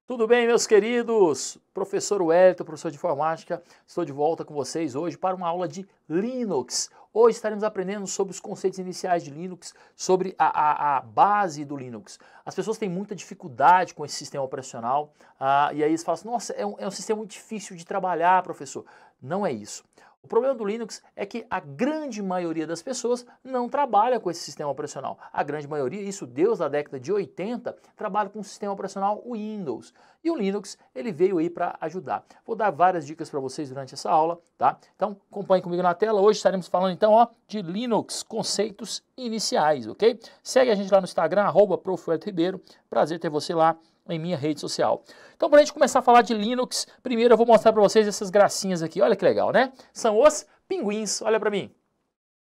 Tudo bem, meus queridos? Professor Wellington, professor de informática, estou de volta com vocês hoje para uma aula de Linux. Hoje estaremos aprendendo sobre os conceitos iniciais de Linux, sobre a base do Linux. As pessoas têm muita dificuldade com esse sistema operacional e aí eles falam assim, nossa, é um sistema muito difícil de trabalhar, professor. Não é isso. O problema do Linux é que a grande maioria das pessoas não trabalha com esse sistema operacional. A grande maioria, isso desde a década de 80, trabalha com o sistema operacional Windows. E o Linux, ele veio aí para ajudar. Vou dar várias dicas para vocês durante essa aula, tá? Então, acompanhe comigo na tela. Hoje estaremos falando então, de Linux, conceitos iniciais, ok? Segue a gente lá no Instagram, @prof.ribeiro. Prazer ter você lá em minha rede social. Então, para a gente começar a falar de Linux, primeiro eu vou mostrar para vocês essas gracinhas aqui. Olha que legal, né? São os pinguins. Olha para mim.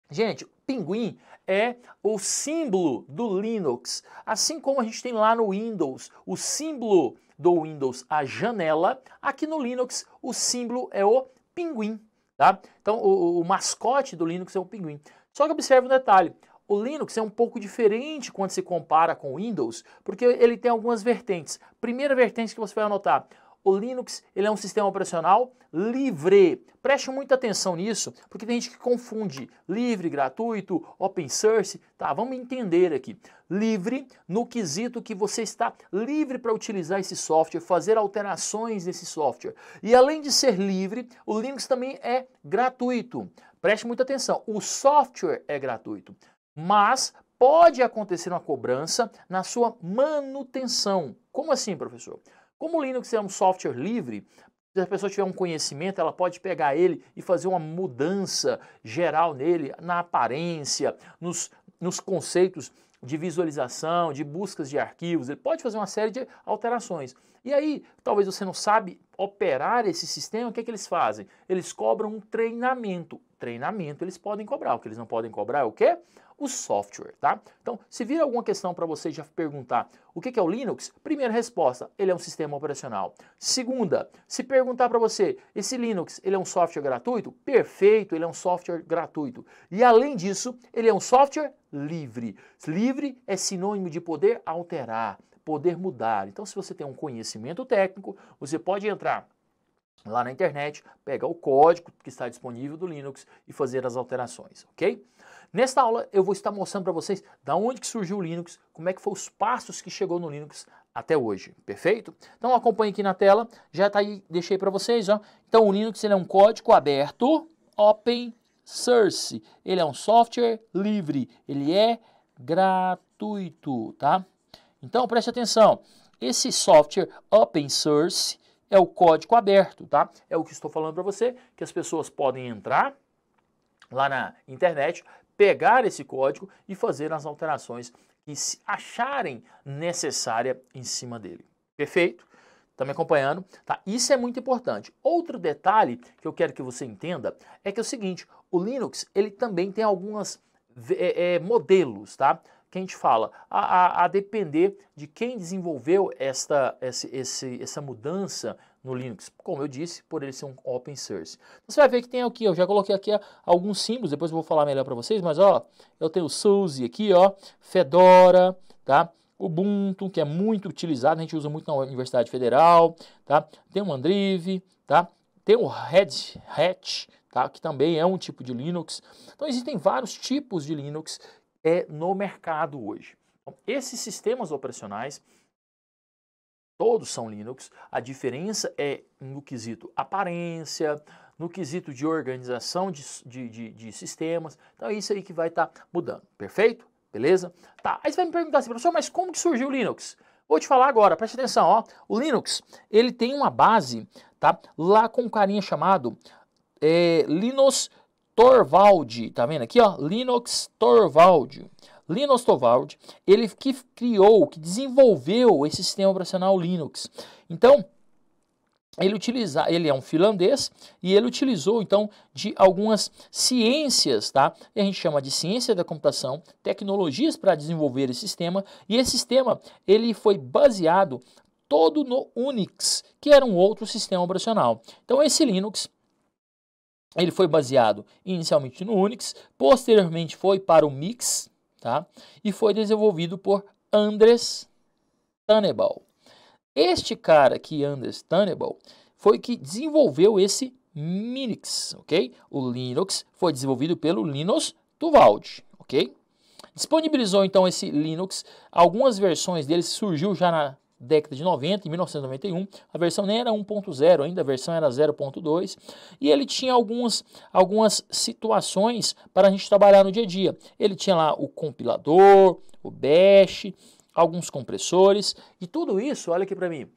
Gente, pinguim é o símbolo do Linux. Assim como a gente tem lá no Windows o símbolo do Windows, a janela, aqui no Linux o símbolo é o pinguim, tá? Então, o mascote do Linux é o pinguim. Só que observe um detalhe. O Linux é um pouco diferente quando se compara com o Windows, porque ele tem algumas vertentes. Primeira vertente que você vai anotar, o Linux ele é um sistema operacional livre. Preste muita atenção nisso, porque tem gente que confunde livre, gratuito, open source. Tá, vamos entender aqui. Livre no quesito que você está livre para utilizar esse software, fazer alterações nesse software. E além de ser livre, o Linux também é gratuito. Preste muita atenção, o software é gratuito. Mas pode acontecer uma cobrança na sua manutenção. Como assim, professor? Como o Linux é um software livre, se a pessoa tiver um conhecimento, ela pode pegar ele e fazer uma mudança geral nele, na aparência, nos conceitos de visualização, de buscas de arquivos, ele pode fazer uma série de alterações. E aí, talvez você não sabe operar esse sistema, o que é que eles fazem? Eles cobram um treinamento. Treinamento eles podem cobrar, o que eles não podem cobrar é o quê? O software, tá? Então, se vir alguma questão para você já perguntar o que é o Linux, primeira resposta, ele é um sistema operacional. Segunda, se perguntar para você, esse Linux, ele é um software gratuito? Perfeito, ele é um software gratuito. E além disso, ele é um software livre. Livre é sinônimo de poder alterar, poder mudar. Então, se você tem um conhecimento técnico, você pode entrar lá na internet, pegar o código que está disponível do Linux e fazer as alterações, ok? Nesta aula eu vou estar mostrando para vocês da onde que surgiu o Linux, como é que foram os passos que chegou no Linux até hoje, perfeito? Então acompanhe aqui na tela, já está aí, deixei para vocês, ó. Então o Linux ele é um código aberto, open source, ele é um software livre, ele é gratuito, tá? Então preste atenção, esse software open source é o código aberto, tá? É o que estou falando para você, que as pessoas podem entrar lá na internet, pegar esse código e fazer as alterações que se acharem necessária em cima dele. Perfeito? Tá me acompanhando? Tá? Isso é muito importante. Outro detalhe que eu quero que você entenda é que é o seguinte, o Linux ele também tem alguns modelos, tá? Que a gente fala, a depender de quem desenvolveu essa mudança no Linux, como eu disse, por ele ser um open source. Então, você vai ver que tem aqui, eu já coloquei aqui alguns símbolos, depois eu vou falar melhor para vocês, mas ó, eu tenho o SUSE aqui, ó, Fedora, tá? Ubuntu, que é muito utilizado, a gente usa muito na Universidade Federal, tá? Tem o Mandrive, tá? Tem o Red Hat, tá? Que também é um tipo de Linux. Então existem vários tipos de Linux no mercado hoje. Então, esses sistemas operacionais, todos são Linux, a diferença é no quesito aparência, no quesito de organização de sistemas, então é isso aí que vai estar mudando, perfeito? Beleza? Tá, aí você vai me perguntar assim, professor, mas como que surgiu o Linux? Vou te falar agora, preste atenção, ó, o Linux, ele tem uma base, tá, lá com um carinha chamado Linus Torvald, tá vendo aqui, ó? Linus Torvald. Linus Torvald, ele que criou, que desenvolveu esse sistema operacional Linux. Então, ele é um finlandês e ele utilizou, então, de algumas ciências, tá? E a gente chama de ciência da computação, tecnologias para desenvolver esse sistema. E esse sistema, ele foi baseado todo no Unix, que era um outro sistema operacional. Então, esse Linux Ele foi baseado inicialmente no Unix, posteriormente foi para o Mix, tá? E foi desenvolvido por Andres Tannenbaum. Este cara aqui, Andres Tannenbaum, foi que desenvolveu esse Minix, ok? O Linux foi desenvolvido pelo Linus Torvalds, ok? Disponibilizou então esse Linux, algumas versões dele surgiu já na década de 90, em 1991, a versão nem era 1.0 ainda, a versão era 0.2, e ele tinha algumas situações para a gente trabalhar no dia a dia. Ele tinha lá o compilador, o bash, alguns compressores, e tudo isso, olha aqui para mim,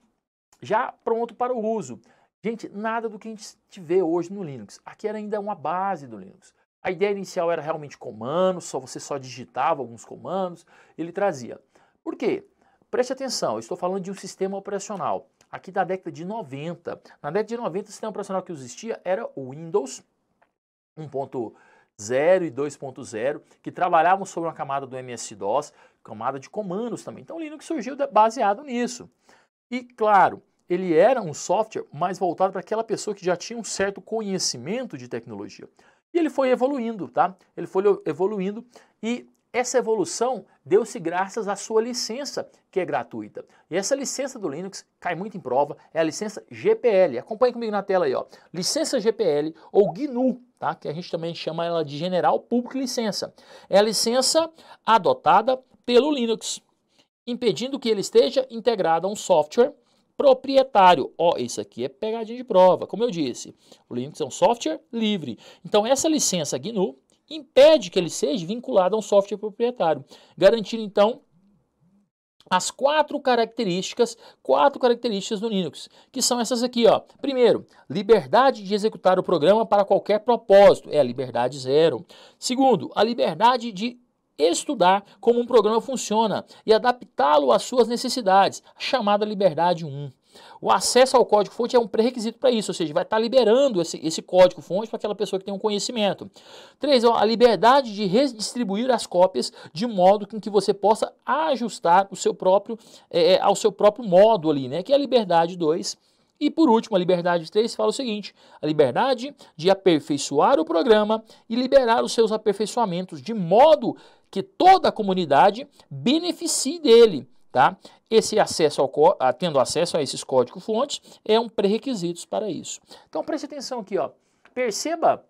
já pronto para o uso. Gente, nada do que a gente vê hoje no Linux. Aqui era ainda uma base do Linux. A ideia inicial era realmente comandos, você só digitava alguns comandos, ele trazia. Por quê? Preste atenção, eu estou falando de um sistema operacional, aqui da década de 90. Na década de 90, o sistema operacional que existia era o Windows 1.0 e 2.0, que trabalhavam sobre uma camada do MS-DOS, camada de comandos também. Então o Linux surgiu baseado nisso. E claro, ele era um software mais voltado para aquela pessoa que já tinha um certo conhecimento de tecnologia. E ele foi evoluindo, tá? Ele foi evoluindo e essa evolução deu-se graças à sua licença, que é gratuita. E essa licença do Linux cai muito em prova, é a licença GPL. Acompanhe comigo na tela aí, ó. Licença GPL ou GNU, tá? Que a gente também chama ela de General Public Licença. É a licença adotada pelo Linux, impedindo que ele esteja integrado a um software proprietário. Ó, isso aqui é pegadinha de prova. Como eu disse, o Linux é um software livre. Então essa licença GNU impede que ele seja vinculado a um software proprietário, garantindo então as quatro características do Linux, que são essas aqui, ó. Primeiro, liberdade de executar o programa para qualquer propósito, é a liberdade 0. Segundo, a liberdade de estudar como um programa funciona e adaptá-lo às suas necessidades, a chamada liberdade 1. O acesso ao código-fonte é um pré-requisito para isso, ou seja, vai estar liberando esse código-fonte para aquela pessoa que tem um conhecimento. 3. A liberdade de redistribuir as cópias de modo com que você possa ajustar o seu próprio, ao seu próprio modo ali, né? Que é a liberdade 2. E por último, a liberdade 3 fala o seguinte: a liberdade de aperfeiçoar o programa e liberar os seus aperfeiçoamentos de modo que toda a comunidade beneficie dele. Tá? Esse acesso tendo acesso a esses códigos-fontes é um pré-requisito para isso. Então preste atenção aqui, ó. Perceba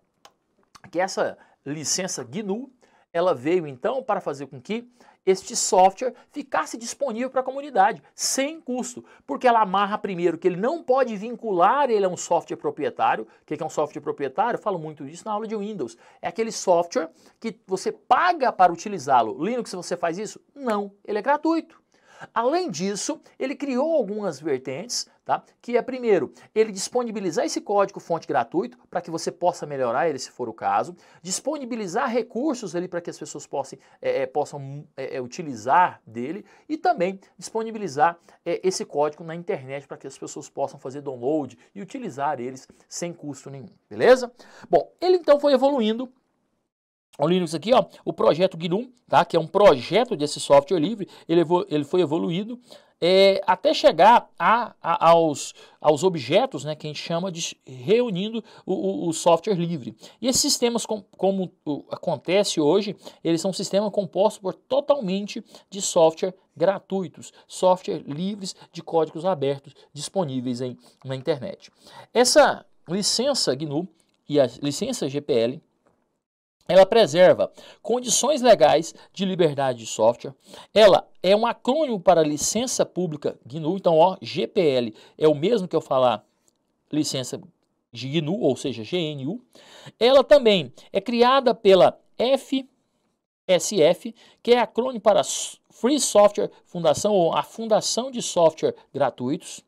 que essa licença GNU, ela veio então para fazer com que este software ficasse disponível para a comunidade, sem custo, porque ela amarra primeiro que ele não pode vincular ele a um software proprietário. O que é um software proprietário? Eu falo muito disso na aula de Windows. É aquele software que você paga para utilizá-lo. Linux, você faz isso? Não, ele é gratuito. Além disso, ele criou algumas vertentes, tá? Que é, primeiro, ele disponibilizar esse código-fonte gratuito para que você possa melhorar ele, se for o caso, disponibilizar recursos ali para que as pessoas possam utilizar dele e também disponibilizar esse código na internet para que as pessoas possam fazer download e utilizar eles sem custo nenhum, beleza? Bom, ele então foi evoluindo. O Linux aqui, ó, o projeto GNU, tá, que é um projeto desse software livre, ele foi evoluído até chegar aos objetos, né, que a gente chama de reunindo o software livre. E esses sistemas, como acontece hoje, eles são sistemas compostos por totalmente de software gratuitos, software livres de códigos abertos disponíveis na internet. Essa licença GNU e a licença GPL, ela preserva condições legais de liberdade de software. Ela é um acrônimo para licença pública GNU. Então, ó, GPL é o mesmo que eu falar licença GNU, ou seja, GNU. Ela também é criada pela FSF, que é acrônimo para Free Software Fundação, ou a Fundação de Software Gratuitos.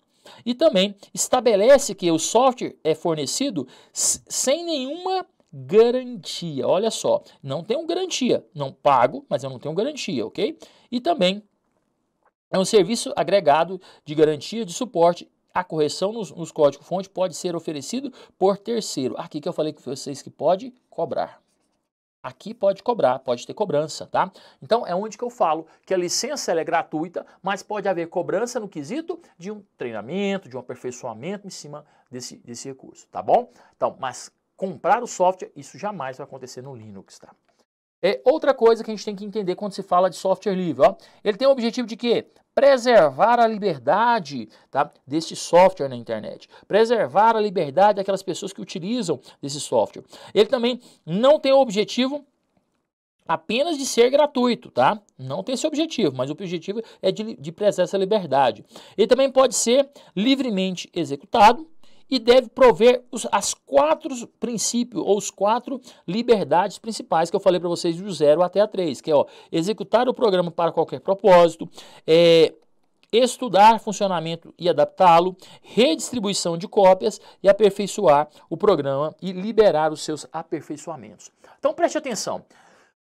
E também estabelece que o software é fornecido sem nenhuma garantia. Olha só, não tenho garantia, não pago, mas eu não tenho garantia, ok? E também é um serviço agregado de garantia de suporte. A correção nos códigos-fonte pode ser oferecido por terceiro. Aqui que eu falei com vocês que pode cobrar. Aqui pode cobrar, pode ter cobrança, tá? Então é onde que eu falo que a licença ela é gratuita, mas pode haver cobrança no quesito de um treinamento, de um aperfeiçoamento em cima desse recurso, tá bom? Então, mas comprar o software, isso jamais vai acontecer no Linux, tá? Outra coisa que a gente tem que entender quando se fala de software livre, ó, ele tem o objetivo de quê? Preservar a liberdade, tá, desse software na internet. Preservar a liberdade daquelas pessoas que utilizam desse software. Ele também não tem o objetivo apenas de ser gratuito, tá? Não tem esse objetivo, mas o objetivo é de preservar essa liberdade. Ele também pode ser livremente executado e deve prover as 4 princípios ou os 4 liberdades principais que eu falei para vocês do 0 até a 3, que é ó, executar o programa para qualquer propósito, estudar funcionamento e adaptá-lo, redistribuição de cópias e aperfeiçoar o programa e liberar os seus aperfeiçoamentos. Então preste atenção.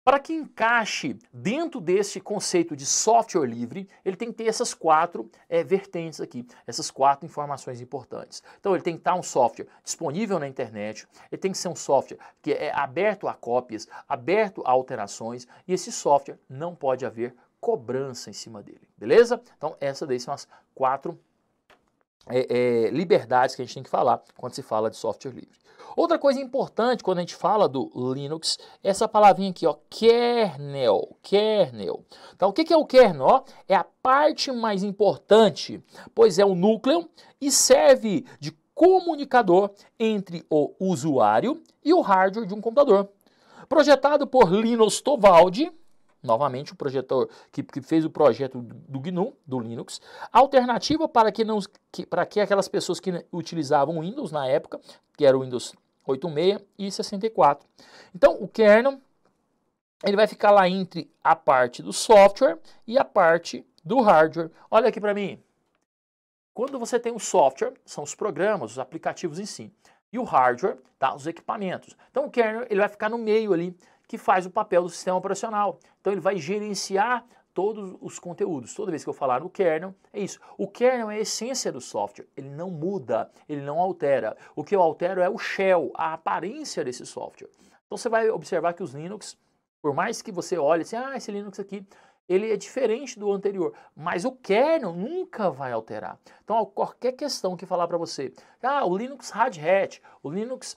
Para que encaixe dentro desse conceito de software livre, ele tem que ter essas 4 vertentes aqui, essas 4 informações importantes. Então ele tem que estar um software disponível na internet, ele tem que ser um software que é aberto a cópias, aberto a alterações, e esse software não pode haver cobrança em cima dele, beleza? Então essas daí são as 4 liberdades que a gente tem que falar quando se fala de software livre. Outra coisa importante quando a gente fala do Linux é essa palavrinha aqui, ó, kernel. Então o que é o kernel? Ó, é a parte mais importante, pois é o núcleo e serve de comunicador entre o usuário e o hardware de um computador. Projetado por Linus Torvalds, novamente o projetor que fez o projeto do GNU, do Linux, alternativa para que aquelas pessoas que utilizavam Windows na época, que era o Windows 8.6 e 64. Então o kernel ele vai ficar lá entre a parte do software e a parte do hardware. Olha aqui para mim. Quando você tem um software, são os programas, os aplicativos em si, e o hardware, tá, os equipamentos. Então o kernel ele vai ficar no meio ali, que faz o papel do sistema operacional. Então ele vai gerenciar todos os conteúdos. Toda vez que eu falar no kernel, é isso. O kernel é a essência do software. Ele não muda, ele não altera. O que eu altero é o shell, a aparência desse software. Então você vai observar que os Linux, por mais que você olhe assim, esse Linux aqui, ele é diferente do anterior, mas o kernel nunca vai alterar. Então qualquer questão que falar para você, o Linux Red Hat, o Linux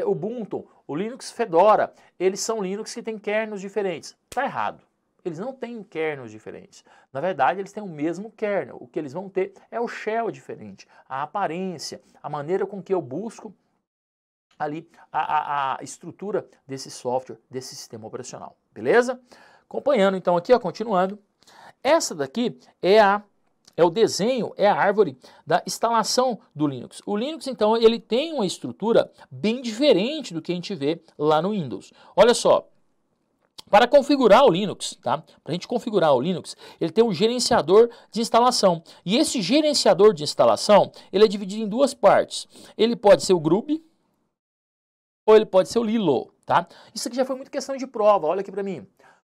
Ubuntu, o Linux Fedora, eles são Linux que têm kernels diferentes. Está errado. Eles não têm kernels diferentes. Na verdade, eles têm o mesmo kernel. O que eles vão ter é o shell diferente, a aparência, a maneira com que eu busco ali a estrutura desse software, desse sistema operacional. Beleza? Acompanhando então aqui, ó, continuando. Essa daqui é o desenho, é a árvore da instalação do Linux. O Linux, então, ele tem uma estrutura bem diferente do que a gente vê lá no Windows. Olha só, para configurar o Linux, tá? Para a gente configurar o Linux, ele tem um gerenciador de instalação. E esse gerenciador de instalação, ele é dividido em 2 partes. Ele pode ser o Grub ou ele pode ser o Lilo, tá? Isso aqui já foi muito questão de prova, olha aqui para mim.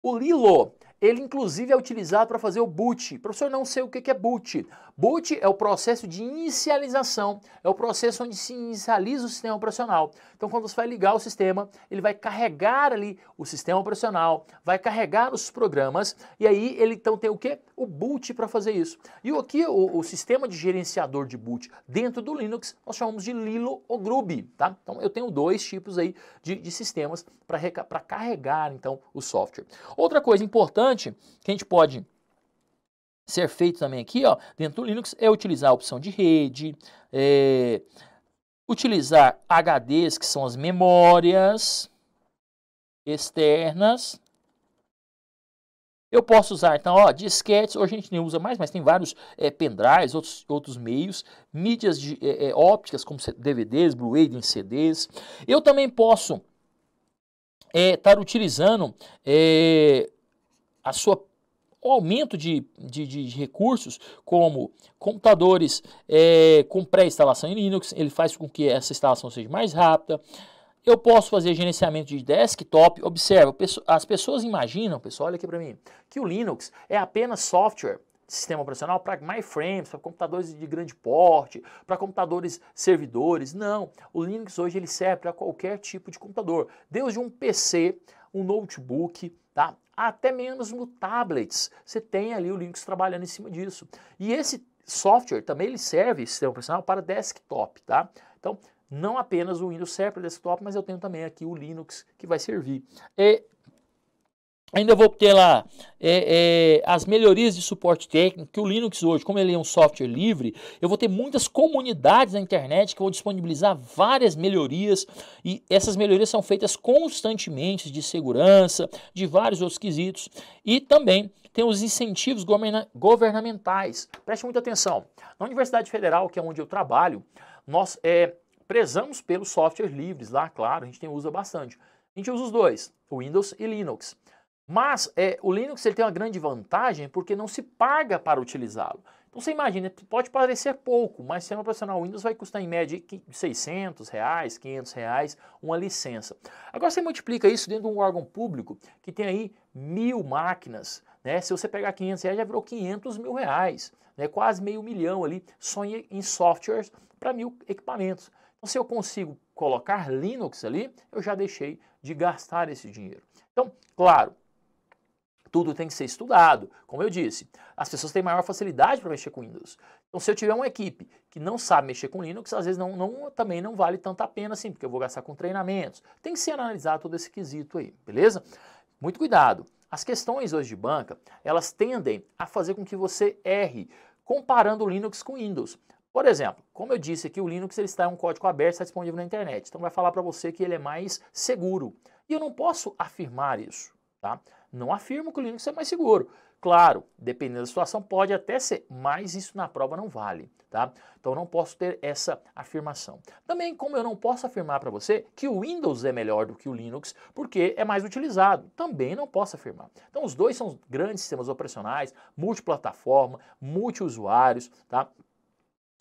O Lilo, ele inclusive é utilizado para fazer o boot. Professor, não sei o que é boot. Boot é o processo de inicialização, é o processo onde se inicializa o sistema operacional. Então quando você vai ligar o sistema, ele vai carregar ali o sistema operacional, vai carregar os programas e aí ele então tem o que? O boot para fazer isso. E aqui o sistema de gerenciador de boot dentro do Linux nós chamamos de Lilo ou Grub, tá? Então eu tenho 2 tipos aí de sistemas para carregar então o software. Outra coisa importante que a gente pode ser feito também aqui, ó, dentro do Linux, é utilizar a opção de rede, utilizar HDs, que são as memórias externas. Eu posso usar, então, ó, disquetes, hoje a gente nem usa mais, mas tem vários pendrives, outros meios, mídias ópticas, como DVDs, Blu-ray, em CDs. Eu também posso estar utilizando o aumento de recursos, como computadores com pré-instalação em Linux, ele faz com que essa instalação seja mais rápida. Eu posso fazer gerenciamento de desktop. Observa, as pessoas imaginam, pessoal, olha aqui para mim, que o Linux é apenas software, sistema operacional para mainframes, para computadores de grande porte, para computadores servidores. Não, o Linux hoje ele serve para qualquer tipo de computador, desde um PC, um notebook, tá? Até mesmo tablets, você tem ali o Linux trabalhando em cima disso. E esse software também ele serve, esse sistema operacional, para desktop, tá? Então, não apenas o Windows Server Desktop, mas eu tenho também aqui o Linux que vai servir. Ainda vou ter lá as melhorias de suporte técnico, que o Linux hoje, como ele é um software livre, eu vou ter muitas comunidades na internet que vão disponibilizar várias melhorias, e essas melhorias são feitas constantemente, de segurança, de vários outros quesitos, e também tem os incentivos governamentais. Preste muita atenção. Na Universidade Federal, que é onde eu trabalho, nós prezamos pelos softwares livres lá, claro, a gente usa bastante. A gente usa os dois, o Windows e Linux. Mas o Linux ele tem uma grande vantagem porque não se paga para utilizá-lo. Então você imagina, pode parecer pouco, mas sistema operacional Windows vai custar em média R$600, R$500 uma licença. Agora você multiplica isso dentro de um órgão público que tem aí 1000 máquinas, né? Se você pegar R$500 já virou R$500 mil, né? Quase meio milhão ali só em softwares para 1000 equipamentos. Então se eu consigo colocar Linux ali, eu já deixei de gastar esse dinheiro. Então, claro, tudo tem que ser estudado, como eu disse. As pessoas têm maior facilidade para mexer com Windows. Então, se eu tiver uma equipe que não sabe mexer com Linux, às vezes também não vale tanta pena assim, porque eu vou gastar com treinamentos. Tem que ser analisado todo esse quesito aí, beleza? Muito cuidado. As questões hoje de banca, elas tendem a fazer com que você erre, comparando o Linux com o Windows. Por exemplo, como eu disse aqui, o Linux ele está em um código aberto, está disponível na internet. Então, vai falar para você que ele é mais seguro. E eu não posso afirmar isso, tá? Não afirmo que o Linux é mais seguro. Claro, dependendo da situação, pode até ser, mas isso na prova não vale, tá? Então eu não posso ter essa afirmação. Também, como eu não posso afirmar para você que o Windows é melhor do que o Linux, porque é mais utilizado, também não posso afirmar. Então os dois são grandes sistemas operacionais, multiplataforma, multiusuários, tá?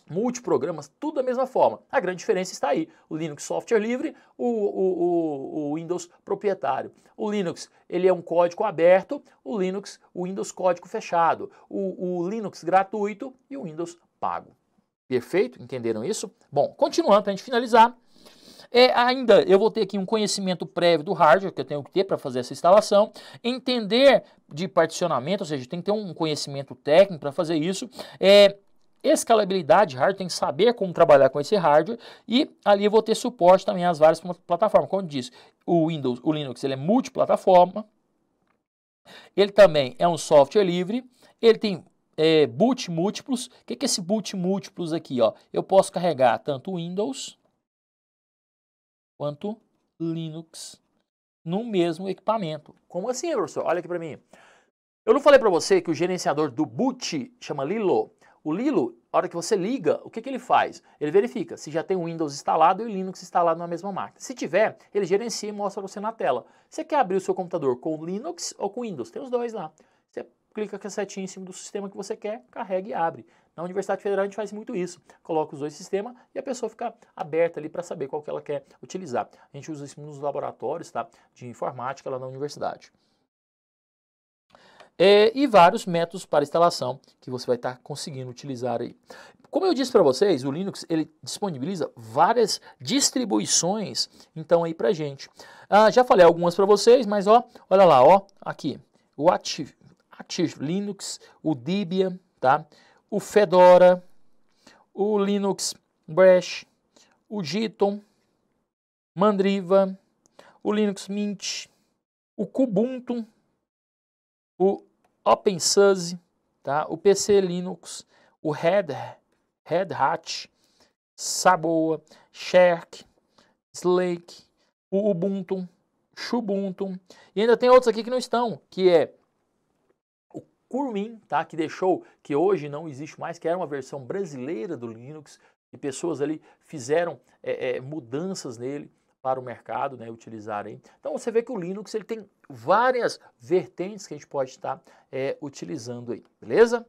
Multiprogramas, tudo da mesma forma. A grande diferença está aí. O Linux software livre, o Windows proprietário. O Linux ele é um código aberto, o Windows código fechado. O Linux gratuito e o Windows pago. Perfeito? Entenderam isso? Bom, continuando para a gente finalizar. Ainda eu vou ter aqui um conhecimento prévio do hardware que eu tenho que ter para fazer essa instalação, entender de particionamento, ou seja, tem que ter um conhecimento técnico para fazer isso. Escalabilidade hardware, tem que saber como trabalhar com esse hardware, e ali eu vou ter suporte também às várias plataformas. Como eu disse, o Linux ele é multiplataforma, ele também é um software livre, ele tem boot múltiplos. O que é esse boot múltiplos aqui? Ó? Eu posso carregar tanto Windows quanto Linux no mesmo equipamento. Como assim, professor? Olha aqui para mim. Eu não falei para você que o gerenciador do boot chama Lilo? O Lilo, a hora que você liga, o que ele faz? Ele verifica se já tem o Windows instalado e o Linux instalado na mesma máquina. Se tiver, ele gerencia e mostra você na tela. Você quer abrir o seu computador com Linux ou com Windows? Tem os dois lá. Você clica com a setinha em cima do sistema que você quer, carrega e abre. Na Universidade Federal a gente faz muito isso. Coloca os dois sistemas e a pessoa fica aberta ali para saber qual que ela quer utilizar. A gente usa isso nos laboratórios, tá, de informática lá na universidade. E vários métodos para instalação que você vai estar conseguindo utilizar aí. Como eu disse para vocês, o Linux ele disponibiliza várias distribuições, então aí pra gente. Já falei algumas para vocês, mas ó, olha lá, ó, aqui, o Active Linux, o Debian, tá? O Fedora, o Linux Bash, o Gyton, Mandriva, o Linux Mint, o Kubuntu, o OpenSUSE, tá? O PC Linux, o Red Hat, Saboa, Shark, Slake, o Ubuntu, Xubuntu, e ainda tem outros aqui que não estão, que é o Kurmin, tá? Que hoje não existe mais, que era uma versão brasileira do Linux, e pessoas ali fizeram mudanças nele para o mercado, né, utilizarem. Então você vê que o Linux ele tem várias vertentes que a gente pode estar utilizando aí, beleza?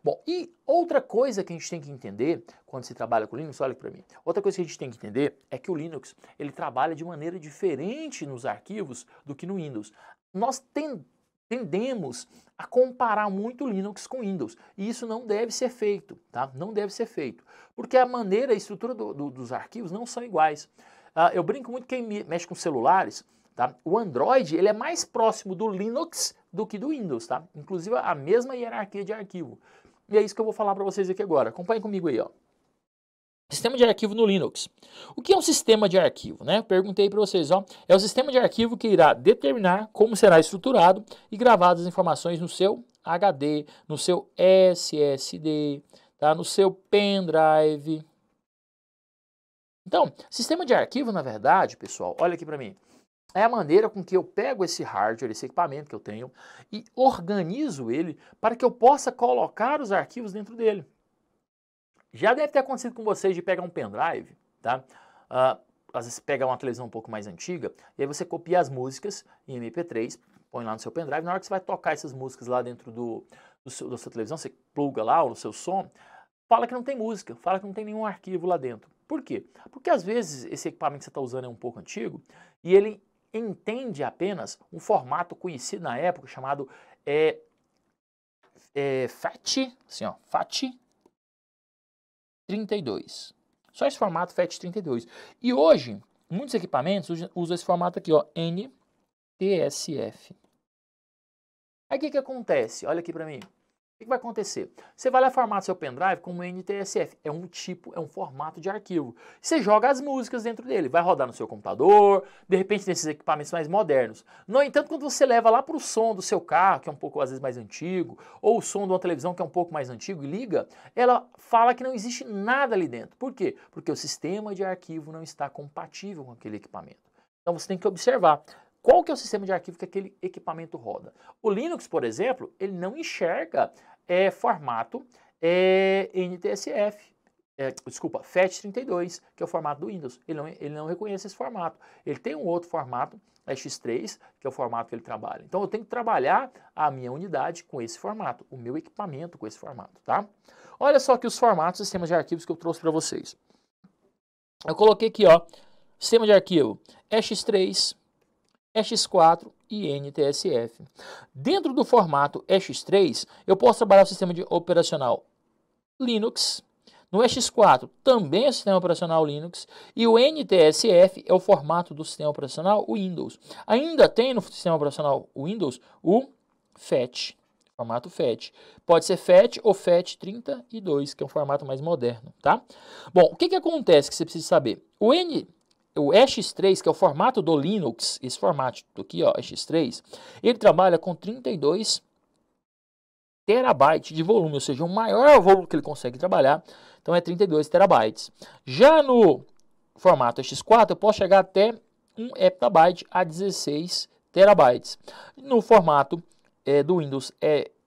Bom, e outra coisa que a gente tem que entender quando se trabalha com Linux, olha para mim, outra coisa que a gente tem que entender é que o Linux ele trabalha de maneira diferente nos arquivos do que no Windows. Nós tendemos a comparar muito o Linux com o Windows, e isso não deve ser feito, tá? Não deve ser feito, porque a maneira, a estrutura dos arquivos não são iguais. Eu brinco muito quem mexe com celulares, tá? O Android ele é mais próximo do Linux do que do Windows, tá? Inclusive a mesma hierarquia de arquivo. E é isso que eu vou falar para vocês aqui agora. Acompanhem comigo aí, ó. Sistema de arquivo no Linux. O que é um sistema de arquivo, né? Perguntei para vocês, ó. É o sistema de arquivo que irá determinar como será estruturado e gravado as informações no seu HD, no seu SSD, tá? No seu pendrive. Então, sistema de arquivo, na verdade, pessoal, olha aqui para mim. É a maneira com que eu pego esse hardware, esse equipamento que eu tenho e organizo ele para que eu possa colocar os arquivos dentro dele. Já deve ter acontecido com vocês de pegar um pendrive, tá? Às vezes pega uma televisão um pouco mais antiga e aí você copia as músicas em MP3, põe lá no seu pendrive. Na hora que você vai tocar essas músicas lá dentro da sua televisão, você pluga lá ou no seu som, fala que não tem música, fala que não tem nenhum arquivo lá dentro. Por quê? Porque às vezes esse equipamento que você está usando é um pouco antigo e ele entende apenas um formato conhecido na época chamado FAT, assim, ó, FAT32. Só esse formato FAT32. E hoje, muitos equipamentos usam esse formato aqui, ó, NTSF. Aí o que acontece? Olha aqui para mim. O que vai acontecer? Você vai lá formatar seu pendrive como NTSF. É um tipo, é um formato de arquivo. Você joga as músicas dentro dele. Vai rodar no seu computador, de repente nesses equipamentos mais modernos. No entanto, quando você leva lá para o som do seu carro, que é um pouco às vezes mais antigo, ou o som de uma televisão que é um pouco mais antigo e liga, ela fala que não existe nada ali dentro. Por quê? Porque o sistema de arquivo não está compatível com aquele equipamento. Então você tem que observar. Qual que é o sistema de arquivo que aquele equipamento roda? O Linux, por exemplo, ele não enxerga formato NTSF, desculpa, FAT32, que é o formato do Windows. Ele não reconhece esse formato. Ele tem um outro formato, X3, que é o formato que ele trabalha. Então eu tenho que trabalhar a minha unidade com esse formato, o meu equipamento com esse formato, tá? Olha só aqui os formatos, sistemas de arquivos que eu trouxe para vocês. Eu coloquei aqui, ó, sistema de arquivo X3, X4 e NTSF. Dentro do formato X3, eu posso trabalhar o sistema operacional Linux. No X4 também é o sistema operacional Linux. E o NTSF é o formato do sistema operacional Windows. Ainda tem no sistema operacional Windows o FAT, formato FAT. Pode ser FAT ou FAT32, que é um formato mais moderno, tá? Bom, o que acontece que você precisa saber? O X3, que é o formato do Linux, esse formato aqui, ó, X3, ele trabalha com 32 terabytes de volume, ou seja, o maior volume que ele consegue trabalhar, então é 32 terabytes. Já no formato X4, eu posso chegar até 1 heptabyte a 16 terabytes. No formato do Windows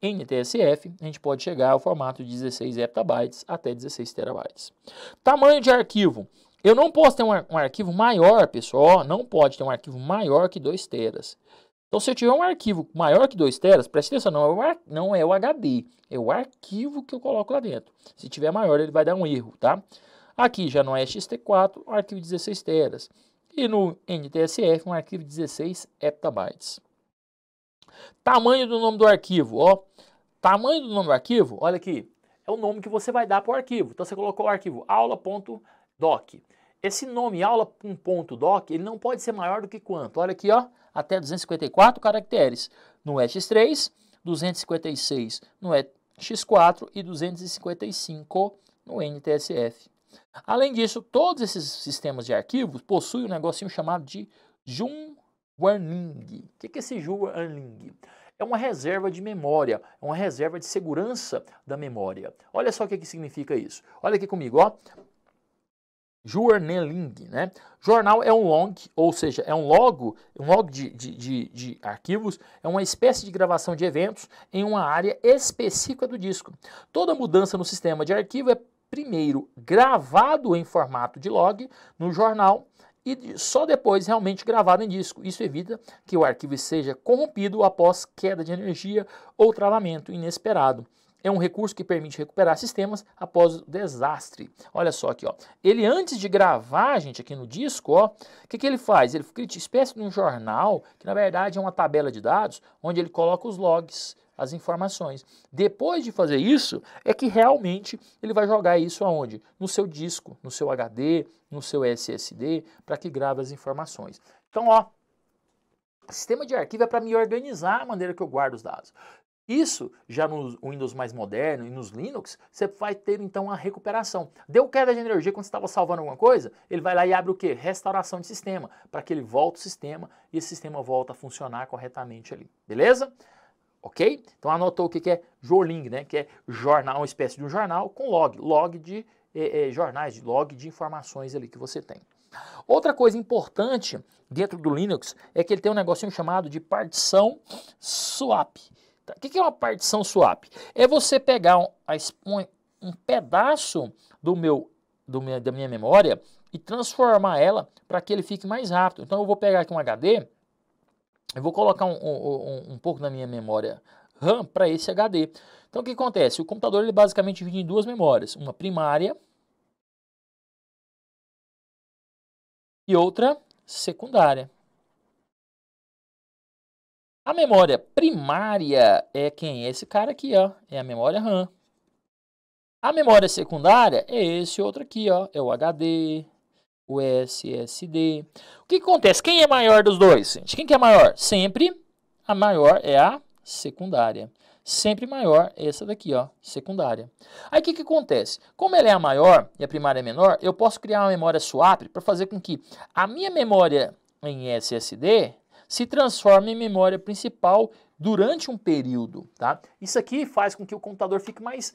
NTSF, a gente pode chegar ao formato de 16 heptabytes até 16 terabytes. Tamanho de arquivo. Eu não posso ter um arquivo maior, pessoal, não pode ter um arquivo maior que 2 teras. Então, se eu tiver um arquivo maior que 2 teras, preste atenção, não é o HD, é o arquivo que eu coloco lá dentro. Se tiver maior, ele vai dar um erro, tá? Aqui já no XT4, um arquivo de 16 teras. E no NTSF, um arquivo de 16 heptabytes. Tamanho do nome do arquivo, ó. Tamanho do nome do arquivo, olha aqui, é o nome que você vai dar para o arquivo. Então, você colocou o arquivo aula.doc. Esse nome aula.doc, ele não pode ser maior do que quanto? Olha aqui, ó, até 254 caracteres no X3, 256 no X4 e 255 no NTSF. Além disso, todos esses sistemas de arquivos possuem um negocinho chamado de Junwarning. O que é esse Junwarning? É uma reserva de memória, é uma reserva de segurança da memória. Olha só o que significa isso. Olha aqui comigo, ó. Journaling, né? Jornal é um log, ou seja, é um log de arquivos, é uma espécie de gravação de eventos em uma área específica do disco. Toda mudança no sistema de arquivo é primeiro gravado em formato de log no jornal e só depois realmente gravado em disco. Isso evita que o arquivo seja corrompido após queda de energia ou travamento inesperado. É um recurso que permite recuperar sistemas após o desastre. Olha só aqui, ó. Ele antes de gravar, gente, aqui no disco, ó, o que ele faz? Ele cria uma espécie de um jornal, que na verdade é uma tabela de dados, onde ele coloca os logs, as informações. Depois de fazer isso, é que realmente ele vai jogar isso aonde? No seu disco, no seu HD, no seu SSD, para que grave as informações. Então, ó, sistema de arquivo é para me organizar a maneira que eu guardo os dados. Isso, já no Windows mais moderno e nos Linux, você vai ter então a recuperação. Deu queda de energia quando você estava salvando alguma coisa, ele vai lá e abre o quê? Restauração de sistema, para que ele volte o sistema e esse sistema volta a funcionar corretamente ali, beleza? Ok? Então anotou o que é Jorling, né? Que é jornal, uma espécie de um jornal com log de jornais, log de informações ali que você tem. Outra coisa importante dentro do Linux é que ele tem um negocinho chamado de partição swap. O que é uma partição swap? É você pegar um pedaço da minha memória e transformar ela para que ele fique mais rápido. Então eu vou pegar aqui um HD, eu vou colocar um pouco da minha memória RAM para esse HD. Então o que acontece? O computador ele basicamente divide em duas memórias, uma primária e outra secundária. A memória primária é quem? É esse cara aqui, ó, é a memória RAM. A memória secundária é esse outro aqui, ó, é o HD, o SSD. O que acontece? Quem é maior dos dois, gente? Quem que é maior? Sempre a maior é a secundária. Sempre maior é essa daqui, ó, secundária. Aí o que acontece? Como ela é a maior e a primária é menor, eu posso criar uma memória swap para fazer com que a minha memória em SSD se transforme em memória principal durante um período, tá? Isso aqui faz com que o computador fique mais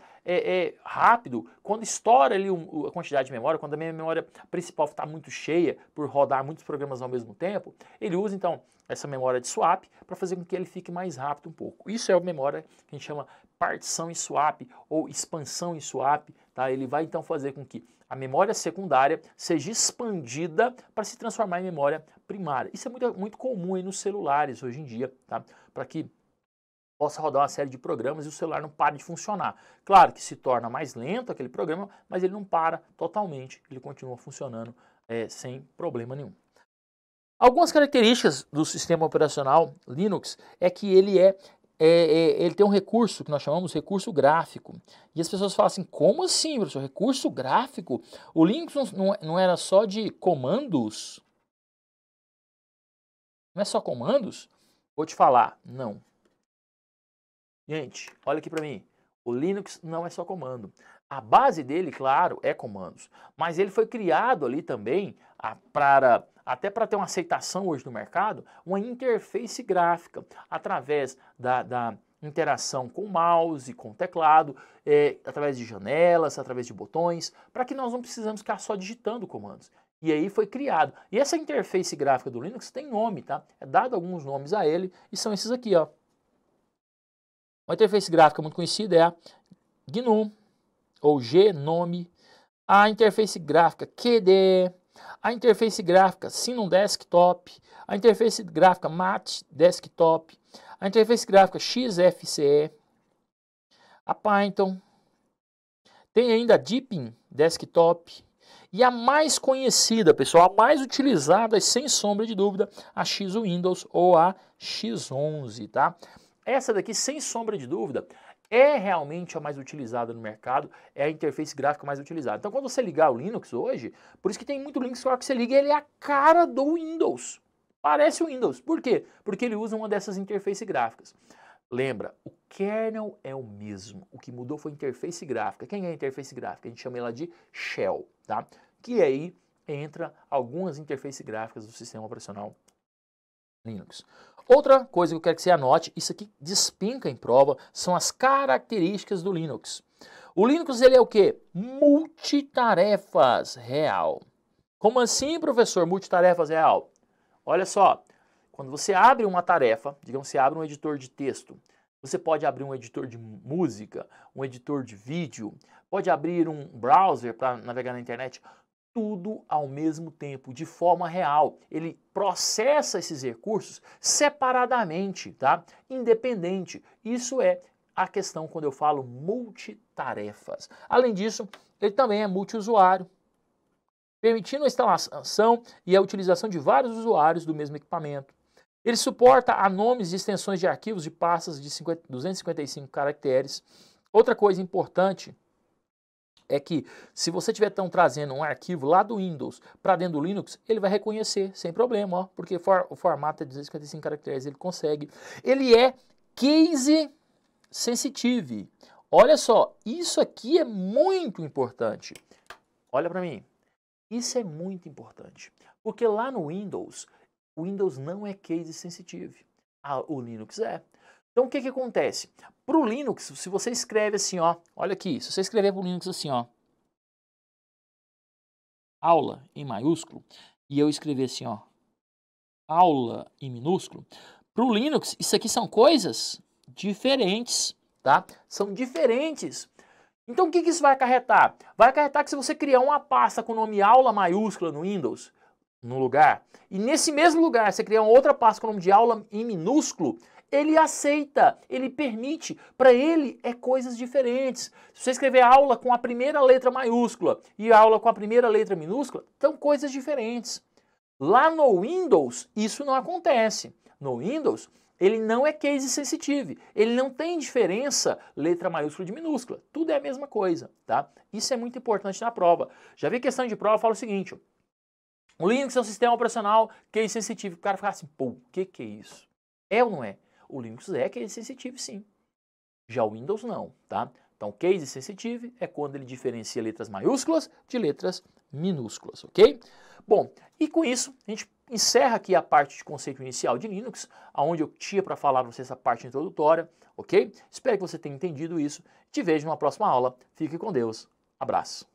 rápido. Quando estoura ali a quantidade de memória, quando a minha memória principal está muito cheia por rodar muitos programas ao mesmo tempo, ele usa então essa memória de swap para fazer com que ele fique mais rápido um pouco. Isso é a memória que a gente chama partição em swap ou expansão em swap, tá? Ele vai então fazer com que a memória secundária seja expandida para se transformar em memória primária. Isso é muito comum aí nos celulares hoje em dia, tá? Para que possa rodar uma série de programas e o celular não pare de funcionar. Claro que se torna mais lento aquele programa, mas ele não para totalmente, ele continua funcionando sem problema nenhum. Algumas características do sistema operacional Linux é que ele tem um recurso que nós chamamos de recurso gráfico. E as pessoas falam assim, como assim, professor? Recurso gráfico? O Linux não era só de comandos? Não é só comandos? Vou te falar, não. Gente, olha aqui para mim. O Linux não é só comando. A base dele, claro, é comandos. Mas ele foi criado ali também até para ter uma aceitação hoje no mercado, uma interface gráfica através da interação com o mouse, com o teclado, através de janelas, através de botões, para que nós não precisamos ficar só digitando comandos. E aí foi criado. E essa interface gráfica do Linux tem nome, tá? É dado alguns nomes a ele e são esses aqui, ó. Uma interface gráfica muito conhecida é a GNOME, ou GNOME, a interface gráfica KDE, a interface gráfica Sinon Desktop, a interface gráfica Mat Desktop, a interface gráfica XFCE, a Python, tem ainda a Deepin Desktop, e a mais conhecida, pessoal, a mais utilizada, sem sombra de dúvida, a X-Windows ou a X11, tá? Essa daqui, sem sombra de dúvida, é realmente a mais utilizada no mercado, é a interface gráfica mais utilizada. Então, quando você ligar o Linux hoje, por isso que tem muito Linux que a hora que você liga, ele é a cara do Windows. Parece o Windows. Por quê? Porque ele usa uma dessas interfaces gráficas. Lembra, o kernel é o mesmo. O que mudou foi a interface gráfica. Quem é a interface gráfica? A gente chama ela de Shell, tá? Que aí entra algumas interfaces gráficas do sistema operacional Linux. Outra coisa que eu quero que você anote, isso aqui despenca em prova, são as características do Linux. O Linux, ele é o quê? Multitarefas real. Como assim, professor, multitarefas real? Olha só, quando você abre uma tarefa, digamos que você abre um editor de texto, você pode abrir um editor de música, um editor de vídeo, pode abrir um browser para navegar na internet, tudo ao mesmo tempo, de forma real. Ele processa esses recursos separadamente, tá? Independente. Isso é a questão quando eu falo multitarefas. Além disso, ele também é multiusuário, permitindo a instalação e a utilização de vários usuários do mesmo equipamento. Ele suporta a nomes e extensões de arquivos de pastas de 255 caracteres. Outra coisa importante é que se você estiver trazendo um arquivo lá do Windows para dentro do Linux, ele vai reconhecer sem problema, ó, porque o formato é 255 caracteres, ele consegue. Ele é case sensitive. Olha só, isso aqui é muito importante. Olha para mim. Isso é muito importante. Porque lá no Windows, o Windows não é case sensitive. O Linux é. Então o que acontece? Para o Linux, se você escreve assim, ó, olha aqui, se você escrever para o Linux assim, ó, aula em maiúsculo, e eu escrever assim, ó, aula em minúsculo, para o Linux, isso aqui são coisas diferentes, tá? São diferentes. Então o que isso vai acarretar? Vai acarretar que se você criar uma pasta com o nome aula maiúscula no Windows, no lugar, e nesse mesmo lugar você criar uma outra pasta com o nome de aula em minúsculo, ele aceita, ele permite, para ele é coisas diferentes. Se você escrever aula com a primeira letra maiúscula e aula com a primeira letra minúscula, são coisas diferentes. Lá no Windows, isso não acontece. No Windows, ele não é case sensitive, ele não tem diferença letra maiúscula de minúscula, tudo é a mesma coisa, tá? Isso é muito importante na prova. Já vi questão de prova, fala o seguinte, o Linux é um sistema operacional case sensitive, o cara fala assim, pô, o que é isso? É ou não é? O Linux é case sensitive sim, já o Windows não, tá? Então case sensitive é quando ele diferencia letras maiúsculas de letras minúsculas, ok? Bom, e com isso a gente encerra aqui a parte de conceito inicial de Linux, onde eu tinha para falar para você essa parte introdutória, ok? Espero que você tenha entendido isso. Te vejo numa próxima aula. Fique com Deus. Abraço.